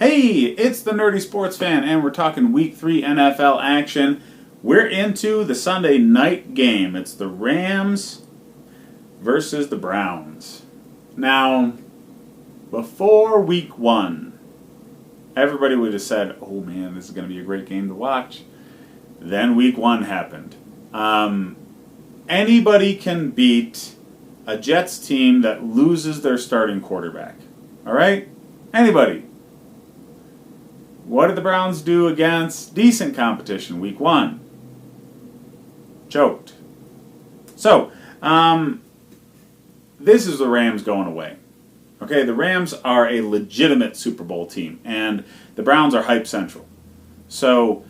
Hey, it's the Nerdy Sports Fan, and we're talking Week 3 NFL action. We're into the Sunday night game. It's the Rams versus the Browns. Now, before Week 1, everybody would have said, oh man, this is going to be a great game to watch. Then Week 1 happened. Anybody can beat a Jets team that loses their starting quarterback. All right? Anybody. What did the Browns do against decent competition Week 1? Choked. So, this is the Rams going away. Okay, the Rams are a legitimate Super Bowl team, and the Browns are hype central. So,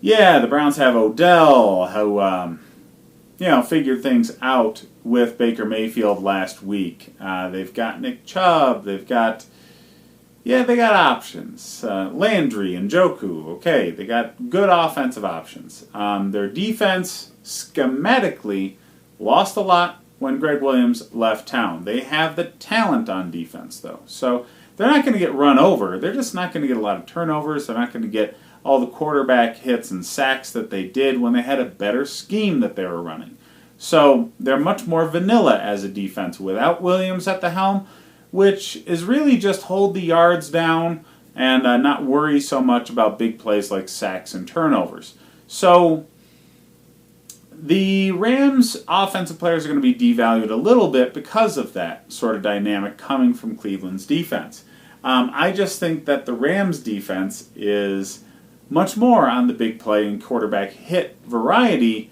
yeah, the Browns have Odell, who, figured things out with Baker Mayfield last week. They've got Nick Chubb. They got options. Landry and Njoku. Okay, they got good offensive options. Their defense, schematically, lost a lot when Greg Williams left town. They have the talent on defense, though. So they're not going to get run over. They're just not going to get a lot of turnovers. They're not going to get all the quarterback hits and sacks that they did when they had a better scheme that they were running. So they're much more vanilla as a defense without Williams at the helm, which is really just hold the yards down and not worry so much about big plays like sacks and turnovers. So the Rams' offensive players are going to be devalued a little bit because of that sort of dynamic coming from Cleveland's defense. I just think that the Rams' defense is much more on the big play and quarterback hit variety,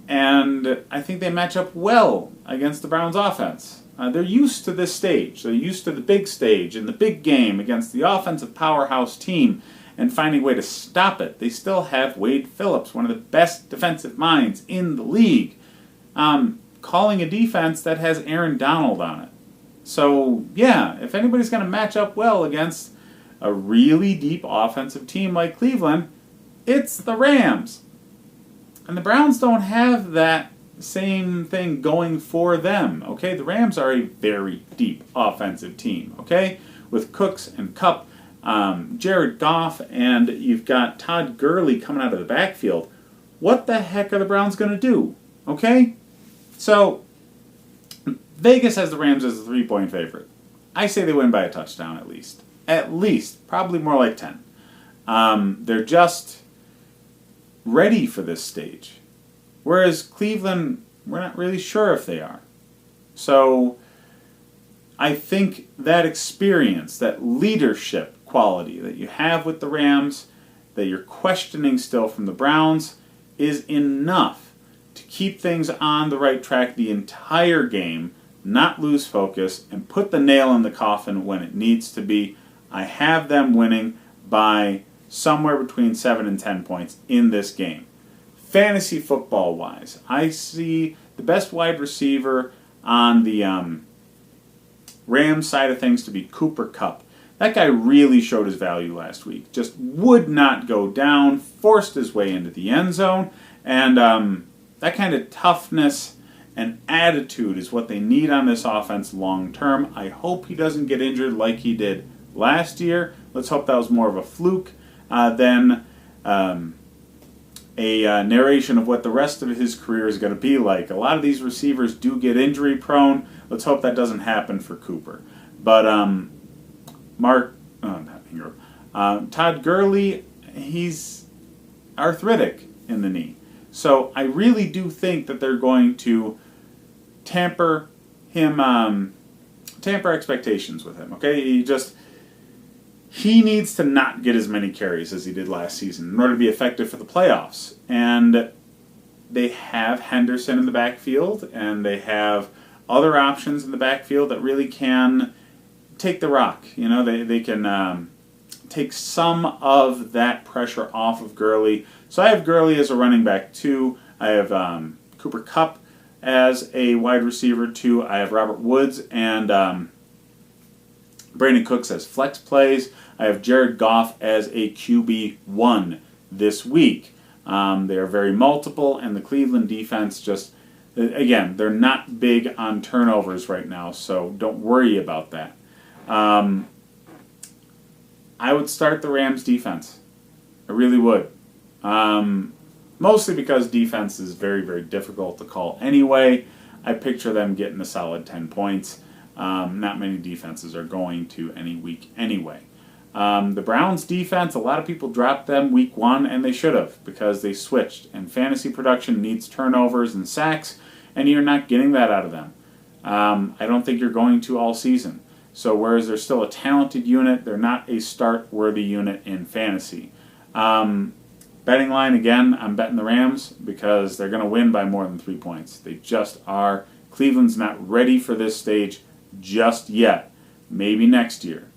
and I think they match up well against the Browns' offense. They're used to this stage. They're used to the big stage and the big game against the offensive powerhouse team and finding a way to stop it. They still have Wade Phillips, one of the best defensive minds in the league, calling a defense that has Aaron Donald on it. So, yeah, if anybody's going to match up well against a really deep offensive team like Cleveland, it's the Rams. And the Browns don't have that same thing going for them, okay? The Rams are a very deep offensive team, okay? With Cooks and Kupp, Jared Goff, and you've got Todd Gurley coming out of the backfield. What the heck are the Browns going to do, okay? So, Vegas has the Rams as a 3-point favorite. I say they win by a touchdown at least. At least. Probably more like 10. They're just ready for this stage. Whereas Cleveland, we're not really sure if they are. So I think that experience, that leadership quality that you have with the Rams, that you're questioning still from the Browns, is enough to keep things on the right track the entire game, not lose focus, and put the nail in the coffin when it needs to be. I have them winning by somewhere between 7 and 10 points in this game. Fantasy football-wise, I see the best wide receiver on the Rams side of things to be Cooper Kupp. That guy really showed his value last week. Just would not go down, forced his way into the end zone, and that kind of toughness and attitude is what they need on this offense long term. I hope he doesn't get injured like he did last year. Let's hope that was more of a fluke than a narration of what the rest of his career is going to be like. A lot of these receivers do get injury prone. Let's hope that doesn't happen for Cooper. But Todd Gurley, he's arthritic in the knee. So I really do think that they're going to tamper expectations with him. Okay, he needs to not get as many carries as he did last season in order to be effective for the playoffs. And they have Henderson in the backfield, and they have other options in the backfield that really can take the rock. You know, they can take some of that pressure off of Gurley. So I have Gurley as a running back 2. I have Cooper Kupp as a wide receiver 2. I have Robert Woods and Brandon Cooks as flex plays. I have Jared Goff as a QB1 this week. They are very multiple, and the Cleveland defense just, again, they're not big on turnovers right now, so don't worry about that. I would start the Rams defense. I really would. Mostly because defense is very, very difficult to call anyway. I picture them getting a solid 10 points. Not many defenses are going to any week anyway. The Browns defense, a lot of people dropped them week 1, and they should have because they switched. And fantasy production needs turnovers and sacks, and you're not getting that out of them. I don't think you're going to all season. So whereas they're still a talented unit, they're not a start-worthy unit in fantasy. Betting line, again, I'm betting the Rams because they're going to win by more than 3 points. They just are. Cleveland's not ready for this stage just yet. Maybe next year.